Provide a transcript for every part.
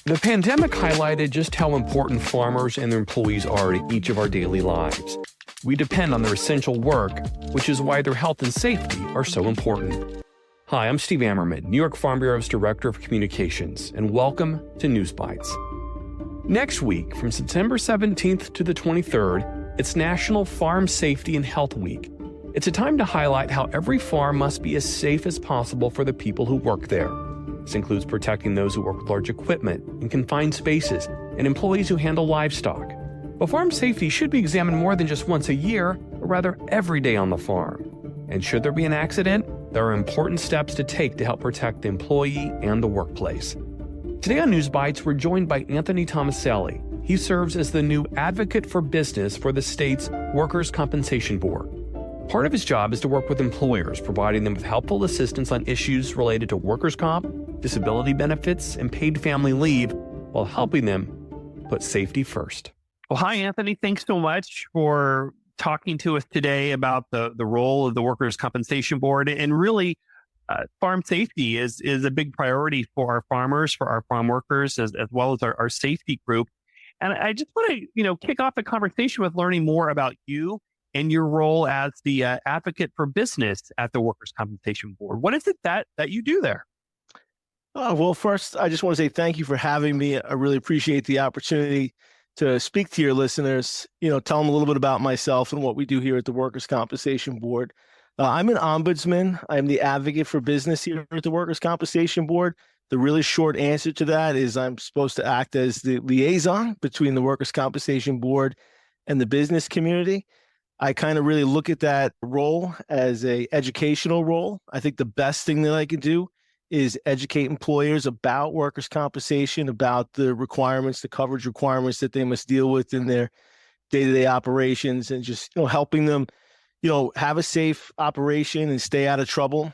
The pandemic highlighted just how important farmers and their employees are to each of our daily lives. We depend on their essential work, which is why their health and safety are so important. Hi, I'm Steve Ammerman, New York Farm Bureau's Director of Communications, and welcome to News Bites. Next week, from September 17th to the 23rd, it's National Farm Safety and Health Week. It's a time to highlight how every farm must be as safe as possible for the people who work there. This includes protecting those who work with large equipment in confined spaces and employees who handle livestock. But farm safety should be examined more than just once a year, but rather every day on the farm. And should there be an accident, there are important steps to take to help protect the employee and the workplace. Today on News Bites, we're joined by Anthony Tomaselli. He serves as the new advocate for business for the state's Workers' Compensation Board. Part of his job is to work with employers, providing them with helpful assistance on issues related to workers' comp, disability benefits, and paid family leave, while helping them put safety first. Well, hi, Anthony. Thanks so much for talking to us today about the role of the Workers' Compensation Board. And really, farm safety is a big priority for our farmers, for our farm workers, as well as our safety group. And I just want to, kick off the conversation with learning more about you and your role as the advocate for business at the Workers' Compensation Board. What is it that you do there? Well, first, I just want to say thank you for having me. I really appreciate the opportunity to speak to your listeners, tell them a little bit about myself and what we do here at the Workers' Compensation Board. I'm an ombudsman. I'm the advocate for business here at the Workers' Compensation Board. The really short answer to that is I'm supposed to act as the liaison between the Workers' Compensation Board and the business community. I kind of really look at that role as an educational role. I think the best thing that I can do is educate employers about workers' compensation, about the requirements, the coverage requirements that they must deal with in their day-to-day operations, and just helping them have a safe operation and stay out of trouble.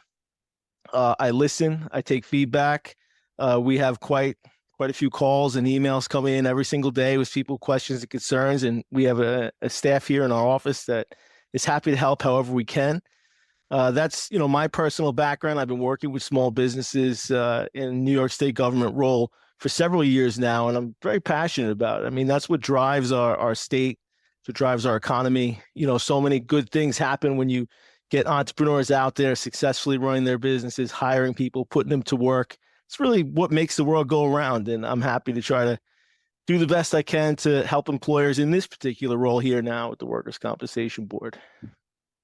I listen, I take feedback. We have quite a few calls and emails coming in every single day with people, questions and concerns. And we have a staff here in our office that is happy to help however we can. That's, my personal background. I've been working with small businesses in New York State government role for several years now, and I'm very passionate about it. I mean, that's what drives our state, what drives our economy. So many good things happen when you get entrepreneurs out there successfully running their businesses, hiring people, putting them to work. It's really what makes the world go around, and I'm happy to try to do the best I can to help employers in this particular role here now at the Workers' Compensation Board.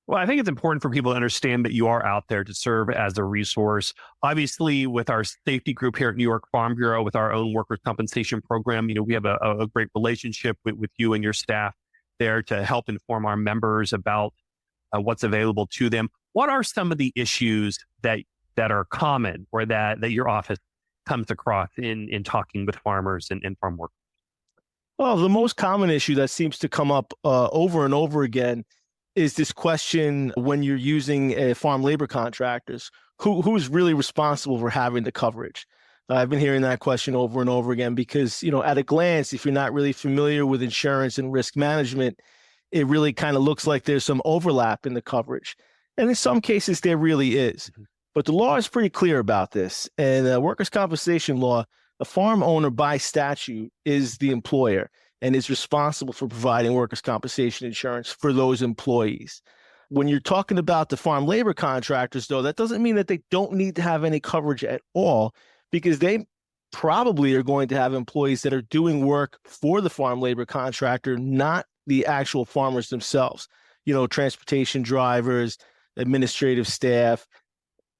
Well, I think it's important for people to understand that you are out there to serve as a resource. Obviously, with our safety group here at New York Farm Bureau, with our own workers' compensation program, we have a great relationship with you and your staff there to help inform our members about what's available to them. What are some of the issues that are common or that your office comes across in talking with farmers and farm workers? Well, the most common issue that seems to come up over and over again is this question when you're using farm labor contractors, who's really responsible for having the coverage? I've been hearing that question over and over again because, at a glance, if you're not really familiar with insurance and risk management, it really kind of looks like there's some overlap in the coverage. And in some cases, there really is. Mm-hmm. But the law is pretty clear about this. And workers' compensation law, a farm owner by statute is the employer and is responsible for providing workers' compensation insurance for those employees. When you're talking about the farm labor contractors, though, that doesn't mean that they don't need to have any coverage at all, because they probably are going to have employees that are doing work for the farm labor contractor, not the actual farmers themselves, transportation drivers, administrative staff.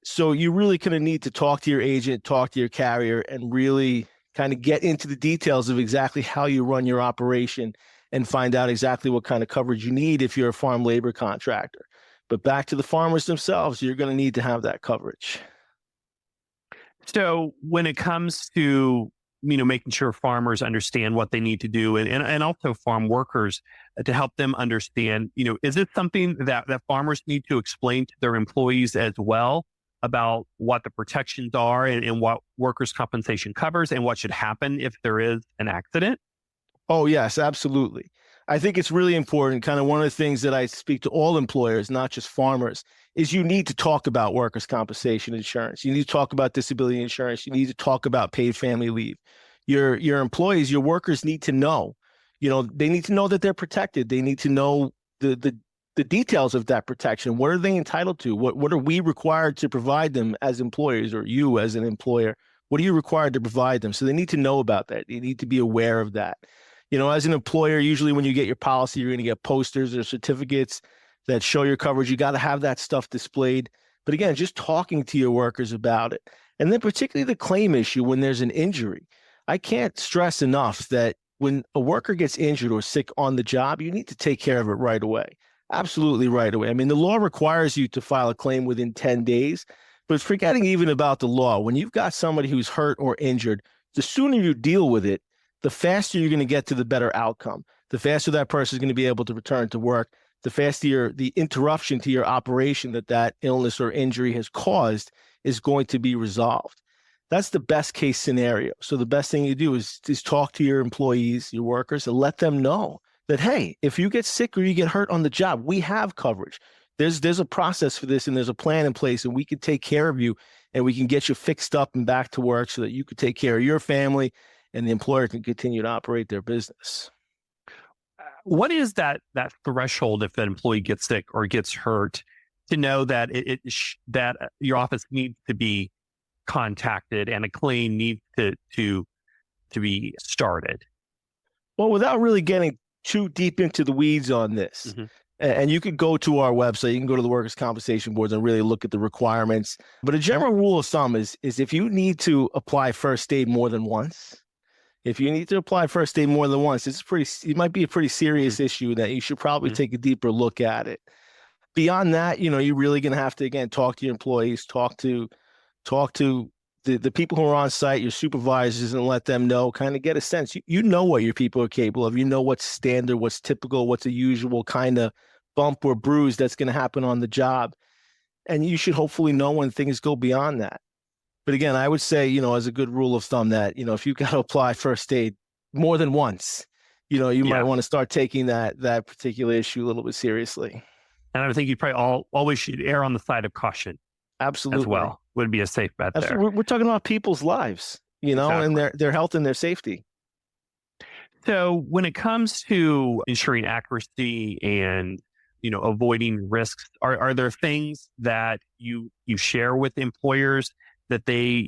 So you really kind of need to talk to your agent, talk to your carrier, and really kind of get into the details of exactly how you run your operation and find out exactly what kind of coverage you need if you're a farm labor contractor. But back to the farmers themselves, you're going to need to have that coverage. So when it comes to, making sure farmers understand what they need to do and also farm workers to help them understand, is it something that farmers need to explain to their employees as well about what the protections are and what workers' compensation covers and what should happen if there is an accident? Oh, yes, absolutely. I think it's really important. Kind of one of the things that I speak to all employers, not just farmers, is you need to talk about workers' compensation insurance. You need to talk about disability insurance. You need to talk about paid family leave. Your employees, your workers need to know. They need to know that they're protected. They need to know the details of that protection. What are they entitled to? What are we required to provide them as employers, or you as an employer? What are you required to provide them? So they need to know about that. They need to be aware of that. As an employer, usually when you get your policy, you're going to get posters or certificates that show your coverage. You got to have that stuff displayed. But again, just talking to your workers about it. And then particularly the claim issue when there's an injury. I can't stress enough that when a worker gets injured or sick on the job, you need to take care of it right away. Absolutely right away. I mean, the law requires you to file a claim within 10 days, but forgetting even about the law, when you've got somebody who's hurt or injured, the sooner you deal with it, the faster you're going to get to the better outcome. The faster that person is going to be able to return to work, the faster the interruption to your operation that illness or injury has caused is going to be resolved. That's the best case scenario. So the best thing you do is talk to your employees, your workers, and let them know that, hey, if you get sick or you get hurt on the job, we have coverage. There's a process for this, and there's a plan in place, and we can take care of you, and we can get you fixed up and back to work so that you can take care of your family and the employer can continue to operate their business. What is that threshold if an employee gets sick or gets hurt to know that that your office needs to be contacted and a claim needs to be started? Well, without really getting too deep into the weeds on this, and you could go to our website, you can go to the Workers' Compensation Board and really look at the requirements. But a general rule of thumb is if you need to apply first aid more than once, it might be a pretty serious issue that you should probably take a deeper look at it. Beyond that, you're really going to have to, again, talk to your employees, talk to the people who are on site, your supervisors, and let them know, kind of get a sense. You know what your people are capable of. You know what's standard, what's typical, what's a usual kind of bump or bruise that's going to happen on the job. And you should hopefully know when things go beyond that. But again, I would say, as a good rule of thumb that, if you've got to apply first aid more than once, you might want to start taking that particular issue a little bit seriously. And I think you probably always should err on the side of caution. Absolutely. As well. Would be a safe bet there. We're talking about people's lives, Exactly. and their health and their safety. So when it comes to ensuring accuracy and, avoiding risks, are there things that you share with employers that they,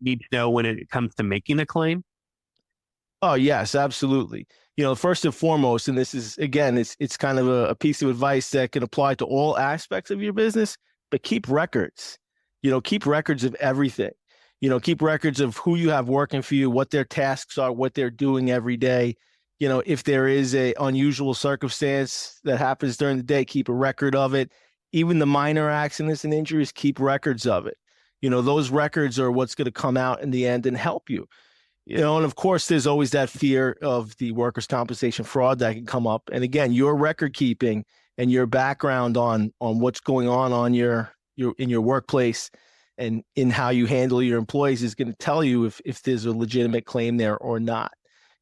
need to know when it comes to making a claim? Oh, yes, absolutely. First and foremost, and this is, again, it's kind of a piece of advice that can apply to all aspects of your business, but keep records. Keep records of everything. Keep records of who you have working for you, what their tasks are, what they're doing every day. If there is a unusual circumstance that happens during the day, keep a record of it. Even the minor accidents and injuries, keep records of it. Those records are what's going to come out in the end and help you. And of course, there's always that fear of the workers' compensation fraud that can come up. And again, your record keeping and your background on what's going on your in your workplace and in how you handle your employees is going to tell you if there's a legitimate claim there or not.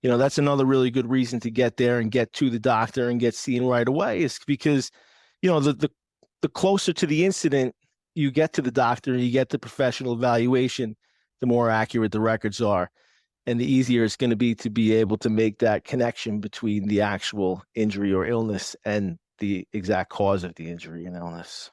That's another really good reason to get there and get to the doctor and get seen right away, is because, the closer to the incident you get to the doctor and you get the professional evaluation, the more accurate the records are. And the easier it's going to be able to make that connection between the actual injury or illness and the exact cause of the injury and illness.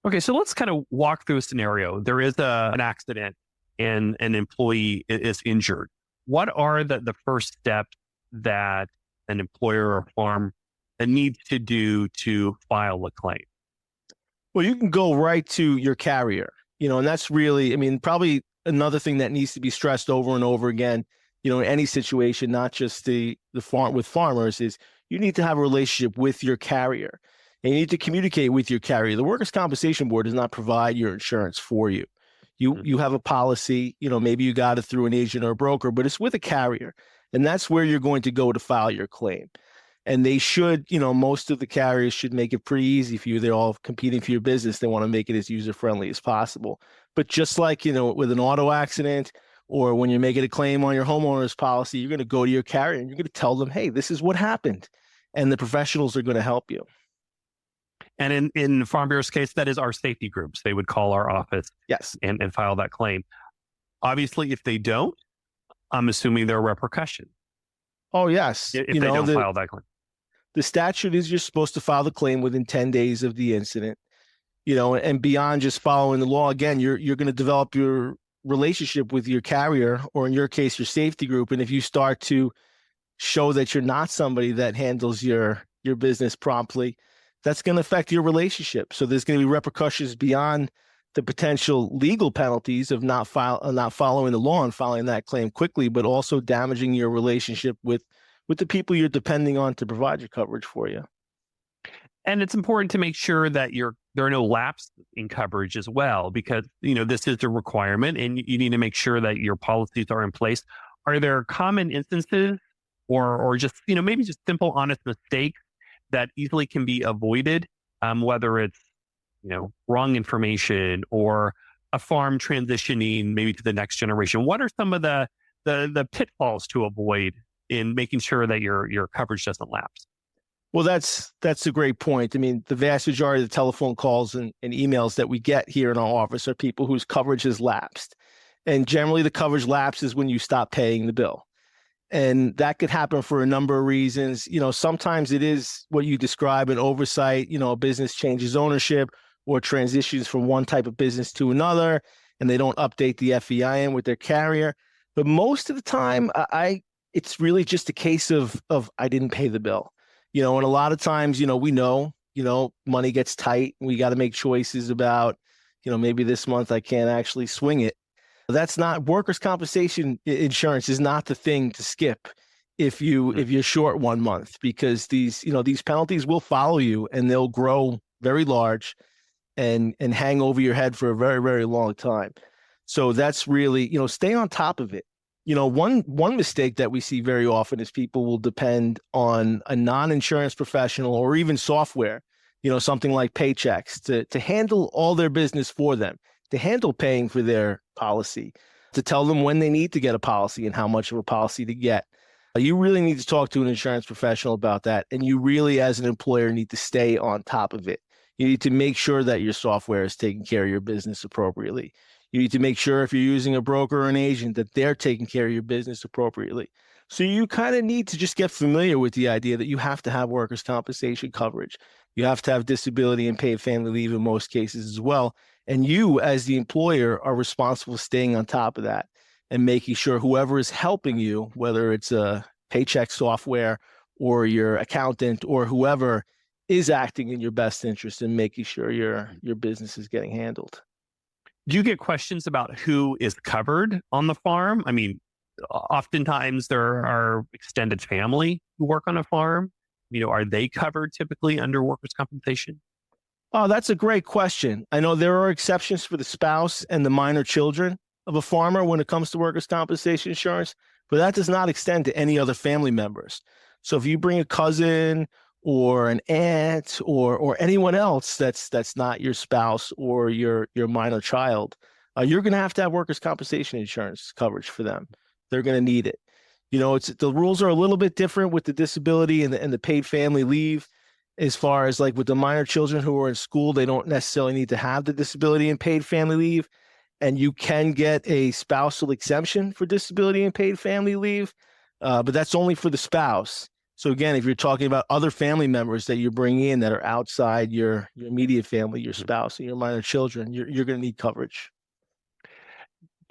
Okay, so let's kind of walk through a scenario. There is an accident and an employee is injured. What are the first steps that an employer or firm needs to do to file a claim? Well, you can go right to your carrier, and that's really, probably another thing that needs to be stressed over and over again, in any situation, not just the farm with farmers, is you need to have a relationship with your carrier. And you need to communicate with your carrier. The Workers' Compensation Board does not provide your insurance for you. You have a policy, maybe you got it through an agent or a broker, but it's with a carrier. And that's where you're going to go to file your claim. And they should, most of the carriers should make it pretty easy for you. They're all competing for your business. They want to make it as user-friendly as possible. But just like, with an auto accident or when you're making a claim on your homeowner's policy, you're going to go to your carrier and you're going to tell them, hey, this is what happened. And the professionals are going to help you. And in Farm Bureau's case, that is our safety groups. They would call our office Yes. and file that claim. Obviously, if they don't, I'm assuming there are repercussions Oh, yes. if they don't file that claim. The statute is you're supposed to file the claim within 10 days of the incident, and beyond just following the law. Again, you're going to develop your relationship with your carrier, or in your case, your safety group. And if you start to show that you're not somebody that handles your business promptly, that's going to affect your relationship. So there's going to be repercussions beyond the potential legal penalties of not following the law and filing that claim quickly, but also damaging your relationship with the people you're depending on to provide your coverage for you. And it's important to make sure that there are no lapses in coverage as well, because this is a requirement, and you need to make sure that your policies are in place. Are there common instances, or just maybe just simple, honest mistakes that easily can be avoided, whether it's wrong information or a farm transitioning maybe to the next generation? What are some of the pitfalls to avoid in making sure that your coverage doesn't lapse? Well, that's a great point. I mean, the vast majority of the telephone calls and emails that we get here in our office are people whose coverage has lapsed. And generally the coverage lapses when you stop paying the bill. And that could happen for a number of reasons. Sometimes it is what you describe, an oversight, a business changes ownership or transitions from one type of business to another, and they don't update the FEIN with their carrier. But most of the time, it's really just a case of I didn't pay the bill. And a lot of times, we know, money gets tight. We got to make choices about, maybe this month I can't actually swing it. That's not workers' compensation insurance is not the thing to skip if you're short 1 month, because these penalties will follow you and they'll grow very large and hang over your head for a very, very long time. So that's really, stay on top of it. One mistake that we see very often is people will depend on a non-insurance professional or even software, something like Paychecks to handle all their business for them, to handle paying for their policy, to tell them when they need to get a policy and how much of a policy to get. You really need to talk to an insurance professional about that. And you really, as an employer, need to stay on top of it. You need to make sure that your software is taking care of your business appropriately. You need to make sure, if you're using a broker or an agent, that they're taking care of your business appropriately. So you kind of need to just get familiar with the idea that you have to have workers' compensation coverage. You have to have disability and paid family leave in most cases as well. And you, as the employer, are responsible for staying on top of that and making sure whoever is helping you, whether it's a paycheck software or your accountant or whoever, is acting in your best interest and making sure your business is getting handled. Do you get questions about who is covered on the farm? I mean, oftentimes there are extended family who work on a farm. Are they covered typically under workers' compensation? Oh, that's a great question. I know there are exceptions for the spouse and the minor children of a farmer when it comes to workers' compensation insurance, but that does not extend to any other family members. So if you bring a cousin or an aunt or anyone else that's not your spouse or your minor child, you're going to have workers' compensation insurance coverage for them. They're going to need it. The rules are a little bit different with the disability and the paid family leave. As far as like with the minor children who are in school, they don't necessarily need to have the disability and paid family leave. And you can get a spousal exemption for disability and paid family leave, but that's only for the spouse. So again, if you're talking about other family members that you're bringing in that are outside your immediate family, your spouse and your minor children, you're going to need coverage.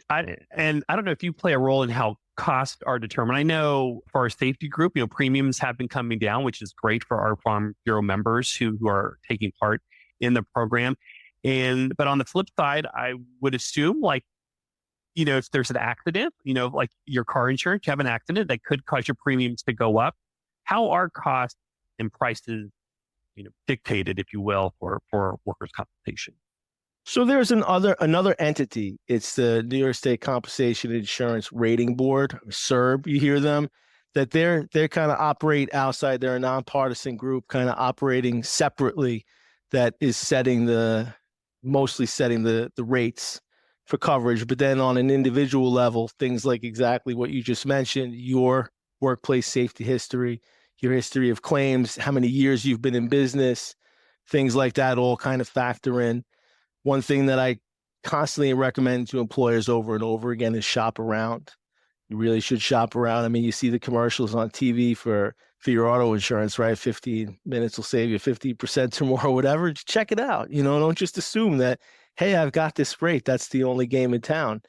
I don't know if you play a role in how costs are determined. I know for our safety group, premiums have been coming down, which is great for our Farm Bureau members who are taking part in the program. But on the flip side, I would assume if there's an accident, like your car insurance, you have an accident that could cause your premiums to go up. How are costs and prices, dictated, if you will, for workers' compensation? So there's another entity. It's the New York State Compensation Insurance Rating Board, CIRB. You hear them, that they're kind of operate outside. They're a nonpartisan group, kind of operating separately, that is mostly setting the rates for coverage. But then on an individual level, things like exactly what you just mentioned, your workplace safety history, your history of claims, how many years you've been in business, things like that all kind of factor in. One thing that I constantly recommend to employers over and over again is shop around. You really should shop around. I mean, you see the commercials on TV for your auto insurance, right? 15 minutes will save you 50% or more or whatever. Just check it out. Don't just assume that, hey, I've got this rate. That's the only game in town.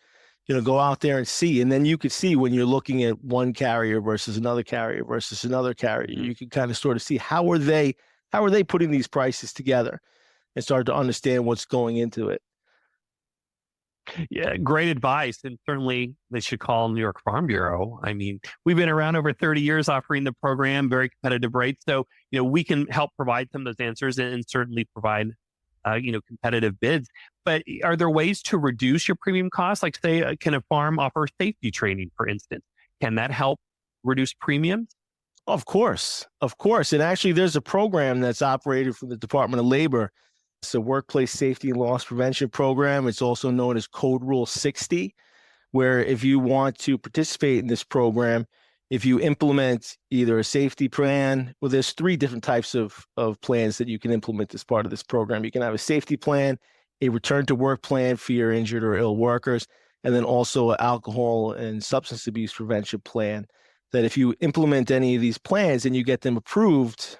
Go out there and see. And then you could see when you're looking at one carrier versus another carrier versus another carrier, you can kind of sort of see how are they putting these prices together and start to understand what's going into it. Yeah, great advice. And certainly they should call New York Farm Bureau. I mean, we've been around over 30 years offering the program, very competitive rates. So, we can help provide some of those answers and certainly provide, competitive bids. But are there ways to reduce your premium costs? Like say, can a farm offer safety training, for instance? Can that help reduce premiums? Of course. Of course. And actually, there's a program that's operated from the Department of Labor. It's a workplace safety and loss prevention program. It's also known as Code Rule 60, where if you want to participate in this program, if you implement either a safety plan, well, there's three different types of plans that you can implement as part of this program. You can have a safety plan, a return to work plan for your injured or ill workers, and then also an alcohol and substance abuse prevention plan. That if you implement any of these plans and you get them approved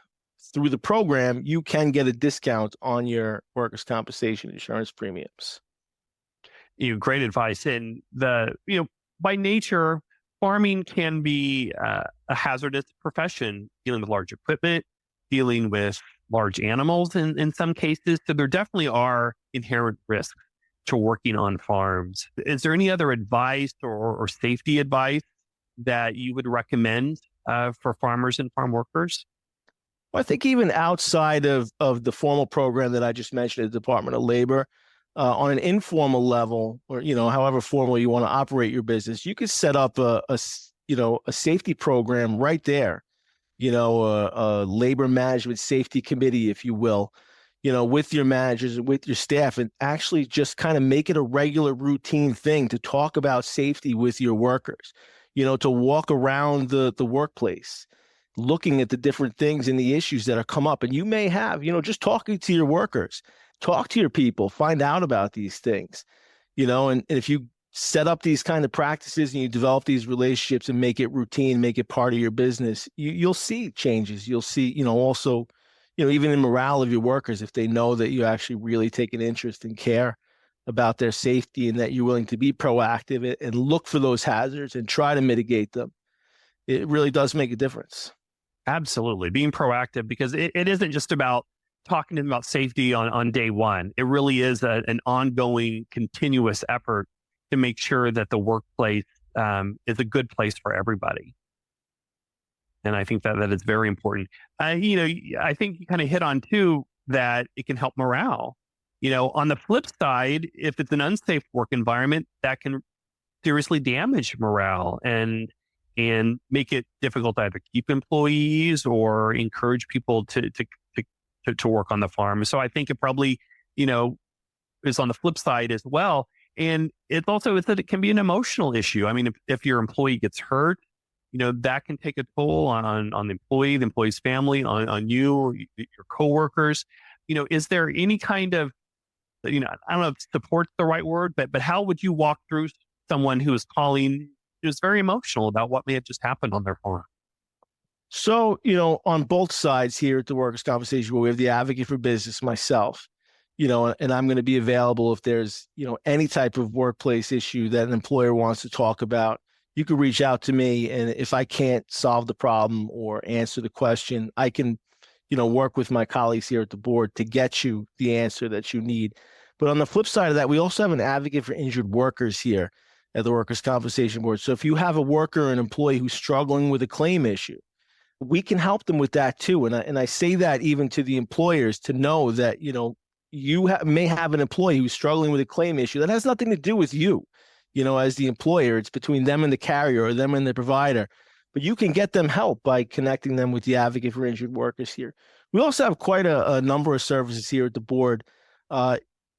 through the program, you can get a discount on your workers' compensation insurance premiums. Great advice. And by nature, farming can be a hazardous profession, dealing with large equipment, dealing with large animals in some cases. So there definitely are inherent risks to working on farms. Is there any other advice or safety advice that you would recommend for farmers and farm workers? Well, I think even outside of the formal program that I just mentioned at the Department of Labor, on an informal level, or however formal you want to operate your business, you could set up a safety program right there. A labor management safety committee, if you will, with your managers and with your staff, and actually just kind of make it a regular routine thing to talk about safety with your workers. To walk around the workplace, looking at the different things and the issues that are come up. And you may have, just talking to your workers, talk to your people, find out about these things, and if you set up these kind of practices and you develop these relationships and make it routine, make it part of your business, you'll see changes. You'll see, also, even in morale of your workers, if they know that you actually really take an interest and care about their safety and that you're willing to be proactive and look for those hazards and try to mitigate them, it really does make a difference. Absolutely. Being proactive, because it isn't just about talking to them about safety on day one. It really is an ongoing, continuous effort to make sure that the workplace is a good place for everybody. And I think that is very important. I think you kind of hit on too, that it can help morale. On the flip side, if it's an unsafe work environment, that can seriously damage morale and make it difficult to either keep employees or encourage people to work on the farm. So I think it probably, is on the flip side as well. And it's also is that it can be an emotional issue. I mean, if your employee gets hurt, that can take a toll on the employee, the employee's family, on you or your coworkers. Is there any kind of, I don't know if support's the right word, but how would you walk through someone who is calling, who's very emotional about what may have just happened on their farm? So, on both sides here at the Workers' Compensation Board, we have the advocate for business, myself, and I'm going to be available if there's, any type of workplace issue that an employer wants to talk about. You can reach out to me, and if I can't solve the problem or answer the question, I can, work with my colleagues here at the board to get you the answer that you need. But on the flip side of that, we also have an advocate for injured workers here at the Workers' Compensation Board. So if you have a worker or an employee who's struggling with a claim issue, we can help them with that too. And I say that even to the employers to know that, you may have an employee who's struggling with a claim issue that has nothing to do with you, as the employer. It's between them and the carrier or them and the provider. But you can get them help by connecting them with the advocate for injured workers here. We also have quite a number of services here at the board.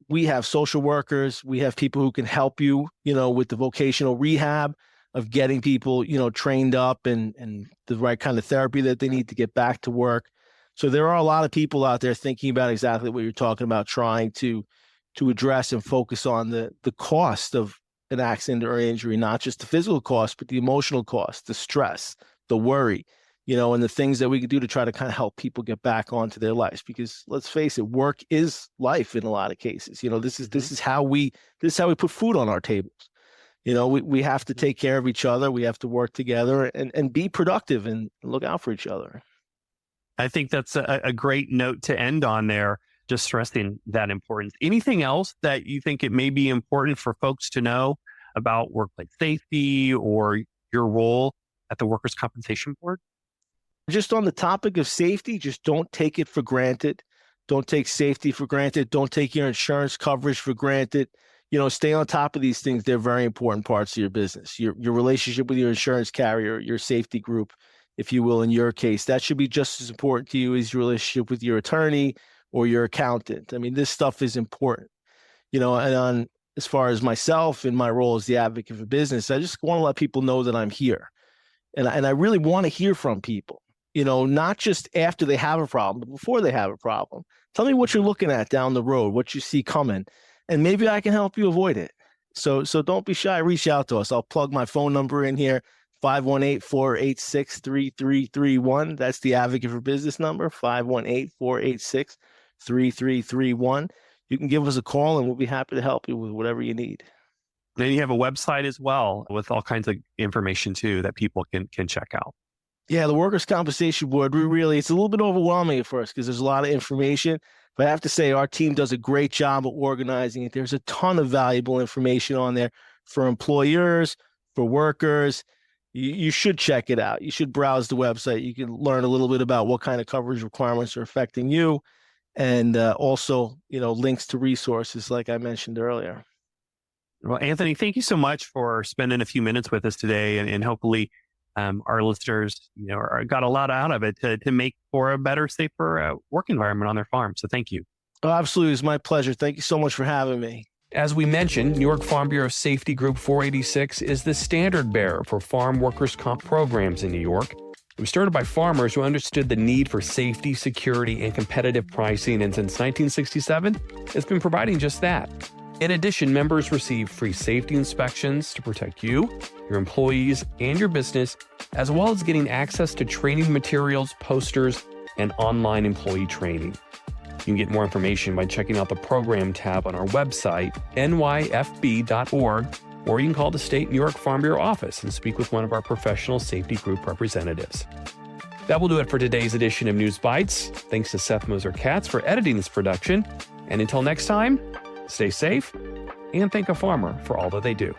We have social workers. We have people who can help you, with the vocational rehab of getting people, trained up and the right kind of therapy that they need to get back to work. So there are a lot of people out there thinking about exactly what you're talking about, trying to address and focus on the cost of an accident or injury, not just the physical cost, but the emotional cost, the stress, the worry, and the things that we could do to try to kind of help people get back onto their lives. Because let's face it, work is life in a lot of cases. This is how we put food on our tables. We have to take care of each other. We have to work together and be productive and look out for each other. I think that's a great note to end on there, just stressing that importance. Anything else that you think it may be important for folks to know about workplace safety or your role at the Workers' Compensation Board? Just on the topic of safety, just don't take it for granted. Don't take safety for granted. Don't take your insurance coverage for granted. Stay on top of these things. They're very important parts of your business. Your relationship with your insurance carrier, your safety group, if you will, in your case, that should be just as important to you as your relationship with your attorney or your accountant. I mean, this stuff is important. As far as myself and my role as the advocate for business, I just want to let people know that I'm here. And I really want to hear from people, not just after they have a problem, but before they have a problem. Tell me what you're looking at down the road, what you see coming, and maybe I can help you avoid it. So don't be shy. Reach out to us. I'll plug my phone number in here, 518-486-3331. That's the Advocate for Business number, 518-486-3331. You can give us a call and we'll be happy to help you with whatever you need. And you have a website as well with all kinds of information too that people can check out. Yeah, the Workers' Compensation Board, it's a little bit overwhelming at first because there's a lot of information. But I have to say, our team does a great job of organizing it. There's a ton of valuable information on there for employers, for workers. You should check it out. You should browse the website. You can learn a little bit about what kind of coverage requirements are affecting you. And also, links to resources like I mentioned earlier. Well, Anthony, thank you so much for spending a few minutes with us today, and hopefully our listeners, got a lot out of it to make for a better, safer work environment on their farm. So thank you. Oh, absolutely. It's my pleasure. Thank you so much for having me. As we mentioned, New York Farm Bureau Safety Group 486 is the standard bearer for farm workers' comp programs in New York. It was started by farmers who understood the need for safety, security, and competitive pricing, and since 1967, it's been providing just that. In addition, members receive free safety inspections to protect you, your employees, and your business, as well as getting access to training materials, posters, and online employee training. You can get more information by checking out the program tab on our website, nyfb.org, or you can call the State New York Farm Bureau office and speak with one of our professional safety group representatives. That will do it for today's edition of News Bites. Thanks to Seth Moser-Katz for editing this production. And until next time, stay safe and thank a farmer for all that they do.